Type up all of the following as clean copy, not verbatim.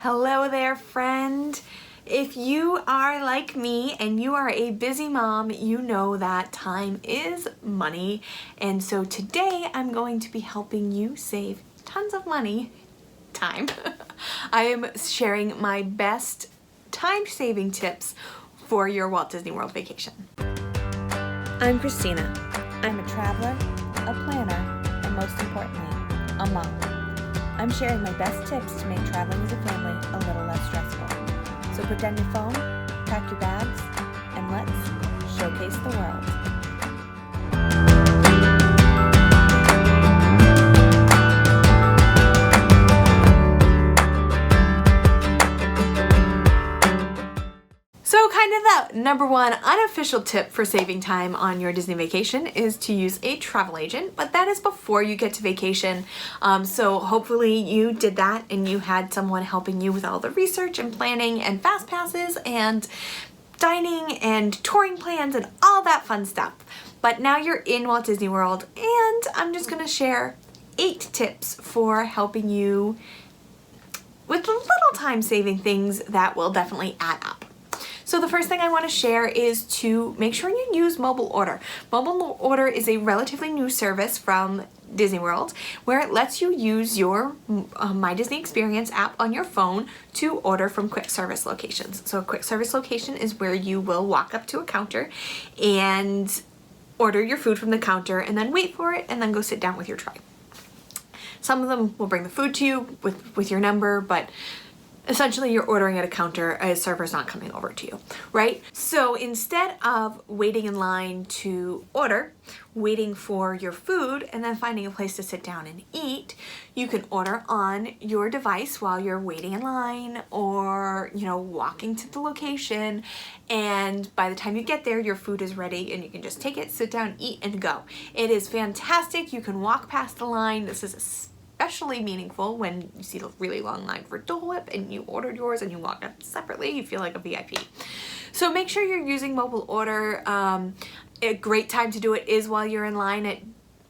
Hello there, friend. If you are like me and you are a busy mom, you know that time is money. And so today I'm going to be helping you save tons of money. Time. I am sharing my best time-saving tips for your Walt Disney World vacation. I'm Christina. I'm a traveler, a planner, and most importantly, a mom. I'm sharing my best tips to make traveling as a family a little less stressful. So put down your phone, pack your bags, and let's showcase the world. So kind of the number one unofficial tip for saving time on your Disney vacation is to use a travel agent, but that is before you get to vacation. So hopefully you did that and you had someone helping you with all the research and planning and fast passes and dining and touring plans and all that fun stuff. But now you're in Walt Disney World and I'm just gonna share 8 tips for helping you with little time-saving things that will definitely add up. So the first thing I want to share is to make sure you use Mobile Order. Mobile Order is a relatively new service from Disney World where it lets you use your My Disney Experience app on your phone to order from quick service locations. So a quick service location is where you will walk up to a counter and order your food from the counter and then wait for it and then go sit down with your tray. Some of them will bring the food to you with your number, but essentially you're ordering at a counter, a server's not coming over to you, right? So instead of waiting in line to order, waiting for your food, and then finding a place to sit down and eat, you can order on your device while you're waiting in line or, walking to the location. And by the time you get there, your food is ready and you can just take it, sit down, eat, and go. It is fantastic. You can walk past the line. This is especially meaningful when you see a really long line for Dole Whip and you ordered yours and you walk up separately, you feel like a VIP. So make sure you're using Mobile Order. A great time to do it is while you're in line at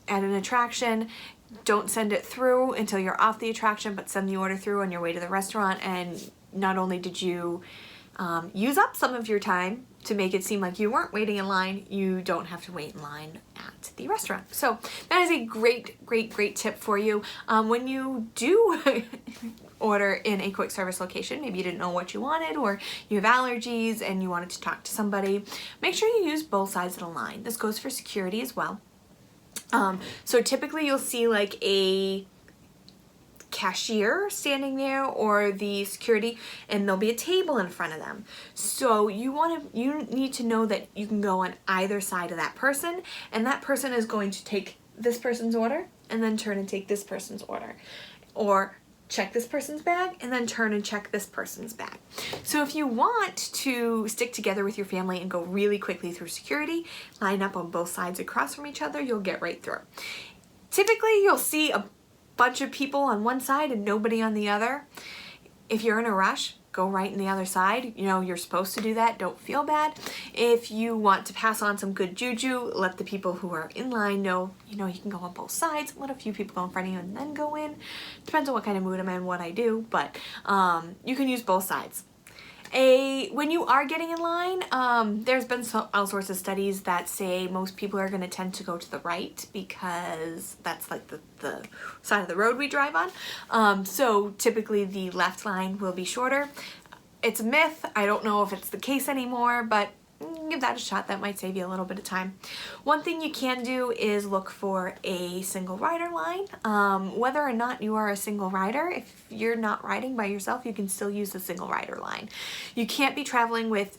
an attraction. Don't send it through until you're off the attraction, but send the order through on your way to the restaurant, and not only did you use up some of your time to make it seem like you weren't waiting in line, you don't have to wait in line at the restaurant. So that is a great tip for you. When you do order in a quick service location, maybe you didn't know what you wanted or you have allergies and you wanted to talk to somebody, make sure you use both sides of the line. This goes for security as well. So typically you'll see like a cashier standing there or the security, and there'll be a table in front of them. So you need to know that you can go on either side of that person, and that person is going to take this person's order and then turn and take this person's order, or check this person's bag and then turn and check this person's bag. So if you want to stick together with your family and go really quickly through security, line up on both sides across from each other, you'll get right through. Typically you'll see a bunch of people on one side and nobody on the other. If you're in a rush, go right in the other side. You're supposed to do that. Don't feel bad. If you want to pass on some good juju, let the people who are in line know, you can go on both sides. Let a few people go in front of you and then go in. Depends on what kind of mood I'm in, what I do, but you can use both sides. When you are getting in line, there's been all sorts of studies that say most people are going to tend to go to the right because that's like the side of the road we drive on. So typically the left line will be shorter. It's a myth. I don't know if it's the case anymore, but give that a shot. That might save you a little bit of time. One thing you can do is look for a single rider line. Whether or not you are a single rider, if you're not riding by yourself, you can still use the single rider line. You can't be traveling with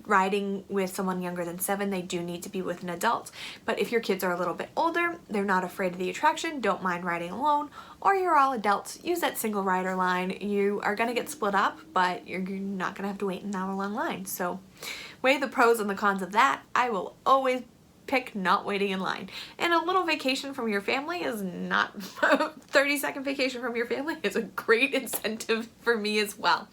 riding with someone younger than 7. They do need to be with an adult. But if your kids are a little bit older, they're not afraid of the attraction, don't mind riding alone, or you're all adults, use that single rider line. You are going to get split up, but you're not going to have to wait an hour-long line. So weigh the pros and the cons of that. I will always pick not waiting in line. And a little vacation from your family is not 30-second vacation from your family is a great incentive for me as well.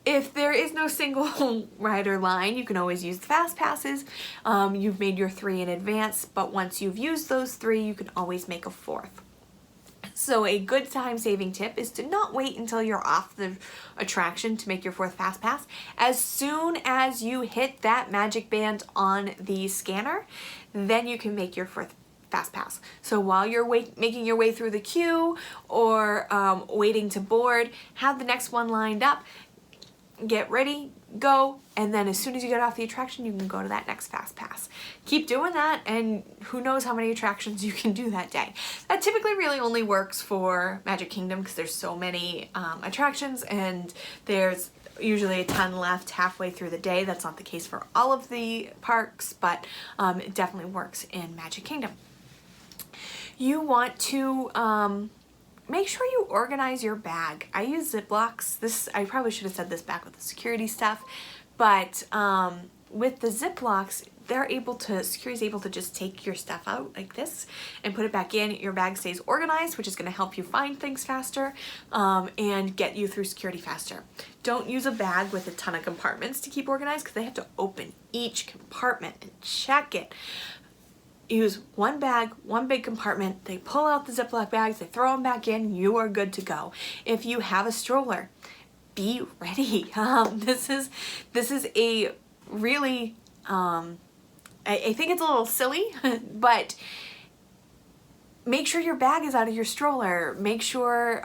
If there is no single rider line, you can always use the fast passes. You've made your 3 in advance, but once you've used those 3, you can always make a 4th. So a good time saving tip is to not wait until you're off the attraction to make your fourth fast pass. As soon as you hit that magic band on the scanner, then you can make your fourth fast pass. So while you're making your way through the queue or waiting to board, have the next one lined up, get ready, go, and then as soon as you get off the attraction, you can go to that next fast pass. Keep doing that, and who knows how many attractions you can do that day. That typically really only works for Magic Kingdom because there's so many attractions, and there's usually a ton left halfway through the day. That's not the case for all of the parks, but it definitely works in Magic Kingdom. You want to make sure you organize your bag. I use Ziplocs. I probably should have said this back with the security stuff, but with the Ziplocs, security's able to just take your stuff out like this and put it back in. Your bag stays organized, which is going to help you find things faster and get you through security faster. Don't use a bag with a ton of compartments to keep organized because they have to open each compartment and check it. Use one bag, one big compartment. They pull out the Ziploc bags, they throw them back in, you are good to go. If you have a stroller, be ready. This is a really, I think it's a little silly, but make sure your bag is out of your stroller. Make sure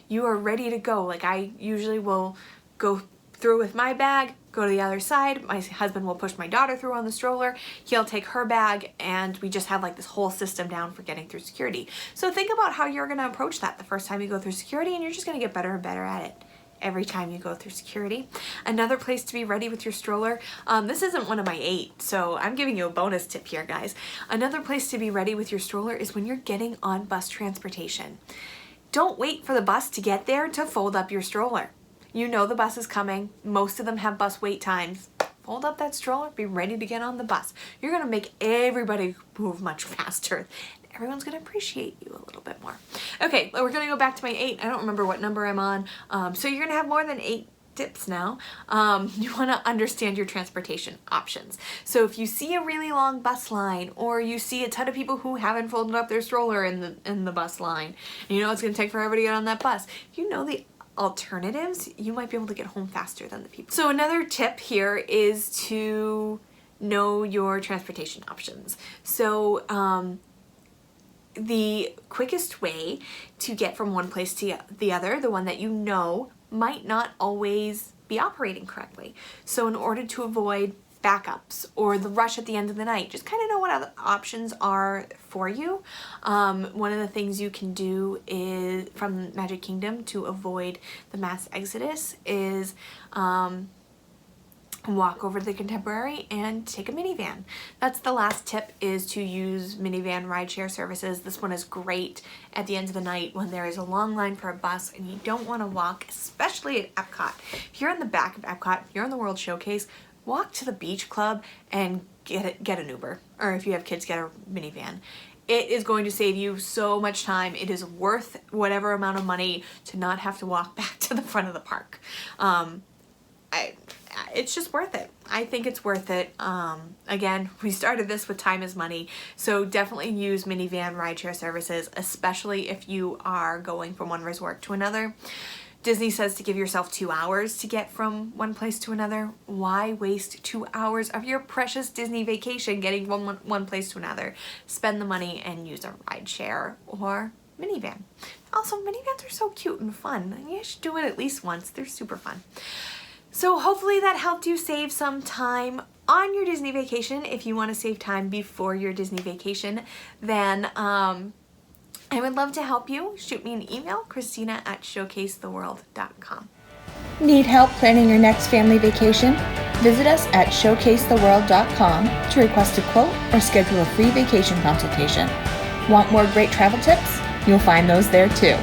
you are ready to go. Like I usually will go through with my bag, go to the other side. My husband will push my daughter through on the stroller. He'll take her bag, and we just have like this whole system down for getting through security. So think about how you're gonna approach that the first time you go through security, and you're just gonna get better and better at it every time you go through security. Another place to be ready with your stroller, this isn't one of my 8, so I'm giving you a bonus tip here, guys. Another place to be ready with your stroller is when you're getting on bus transportation. Don't wait for the bus to get there to fold up your stroller. You know the bus is coming. Most of them have bus wait times. Fold up that stroller, be ready to get on the bus. You're gonna make everybody move much faster. Everyone's gonna appreciate you a little bit more. Okay, we're gonna go back to my 8. I don't remember what number I'm on. So you're gonna have more than 8 tips now. You wanna understand your transportation options. So if you see a really long bus line, or you see a ton of people who haven't folded up their stroller in the bus line, and you know it's gonna take forever to get on that bus, if you know the alternatives, you might be able to get home faster than the people. So another tip here is to know your transportation options. So the quickest way to get from one place to the other, the one that you know, might not always be operating correctly. So in order to avoid backups or the rush at the end of the night, just kind of know what other options are for you. One of the things you can do is from Magic Kingdom to avoid the mass exodus is walk over to the Contemporary and take a minivan. That's the last tip, is to use minivan rideshare services. This one is great at the end of the night when there is a long line for a bus and you don't want to walk, especially at Epcot. If you're in the back of Epcot, if you're in the World Showcase, walk to the beach club and get an Uber, or if you have kids, get a minivan. It is going to save you so much time. It is worth whatever amount of money to not have to walk back to the front of the park. It's just worth it. I think it's worth it. Again, we started this with time is money, so definitely use minivan rideshare services, especially if you are going from one resort to another. Disney says to give yourself 2 hours to get from one place to another. Why waste 2 hours of your precious Disney vacation getting from one place to another? Spend the money and use a rideshare or minivan. Also, minivans are so cute and fun. And you should do it at least once. They're super fun. So hopefully that helped you save some time on your Disney vacation. If you want to save time before your Disney vacation, then I would love to help you. Shoot me an email, Christina@showcasetheworld.com. Need help planning your next family vacation? Visit us at showcasetheworld.com to request a quote or schedule a free vacation consultation. Want more great travel tips? You'll find those there too.